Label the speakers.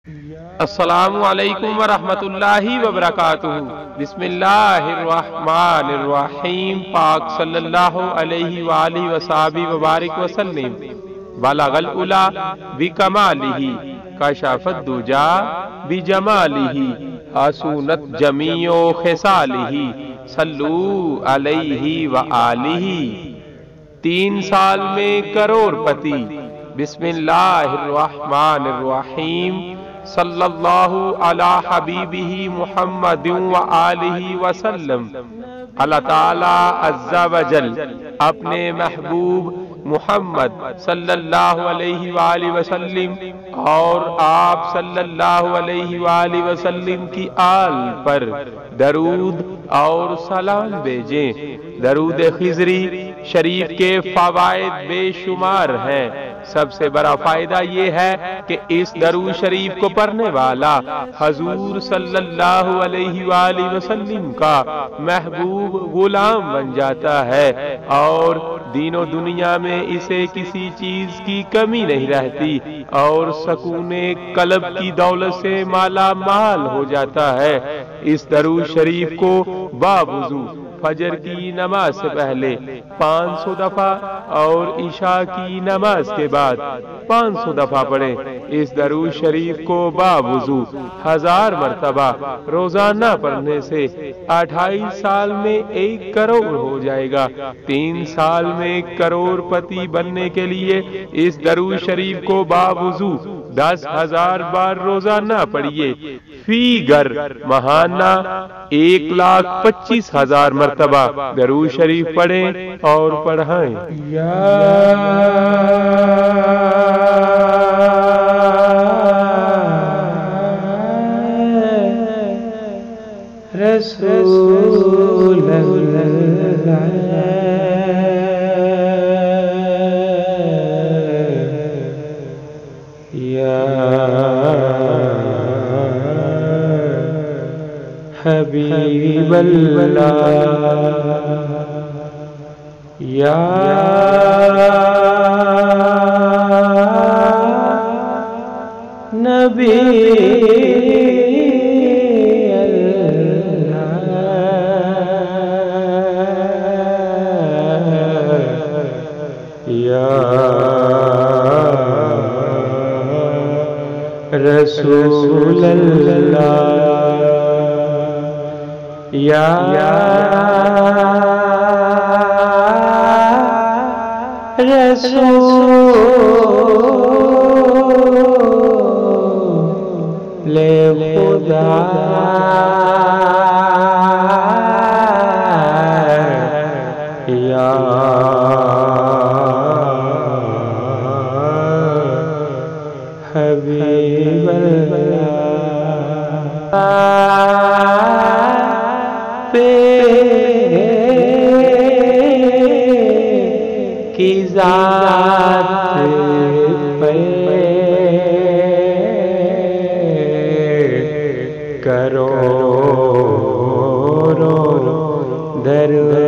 Speaker 1: السلام علیکم ورحمۃ اللہ وبرکاتہ۔ بسم اللہ الرحمن الرحیم۔ پاک صلی اللہ علیہ وآلہ وصحبہ وبارک وسلم۔ بلغ العلا بکمالہ کشف الدجا بجمالہ حسنت جمیع خصالہ صلو علیہ وآلہ۔ 3 سال میں کروڑ پتی۔ بسم اللہ الرحمن الرحیم۔ صلی اللہ علی حبیبہ محمد وآلہ وسلم۔ اللہ تعالی عز و جل اپنے محبوب محمد صلی اللہ علیہ وآلہ وسلم اور آپ صلی اللہ علیہ وآلہ وسلم کی آل پر درود اور سلام بھیجیں۔ درود خضری شریف کے فوائد بے شمار ہیں۔ سب سے بڑا فائدہ یہ ہے کہ اس درود شریف کو پڑھنے والا حضور صلی اللہ علیہ وآلہ وسلم کا محبوب غلام بن جاتا ہے اور دین و دنیا میں اسے کسی چیز کی کمی نہیں رہتی اور سکون قلب کی دولت سے مالا مال ہو جاتا ہے۔ اس درود شریف کو باوضو فجر کی نماز سے پہلے 500 دفعہ اور عشاء کی نماز کے بعد 500 دفعہ پڑھیں۔ اس درود شریف کو باوضو 1000 مرتبہ روزانہ پڑھنے سے 28 سال میں 1 کروڑ ہو جائے گا۔ 3 سال میں کروڑ پتی بننے کے لیے اس درود شریف کو باوضو 10,000 بار روزانہ پڑھیے۔ فی گھر ماہانہ 1,25,000 مرتبہ درود شریف پڑھیں اور پڑھائیں۔
Speaker 2: رسول اللہ یا حبیب اللہ یا نبی رسول اللہ یا رسول خدا یا حبیب اللہ کی ذات پہ کروڑوں درود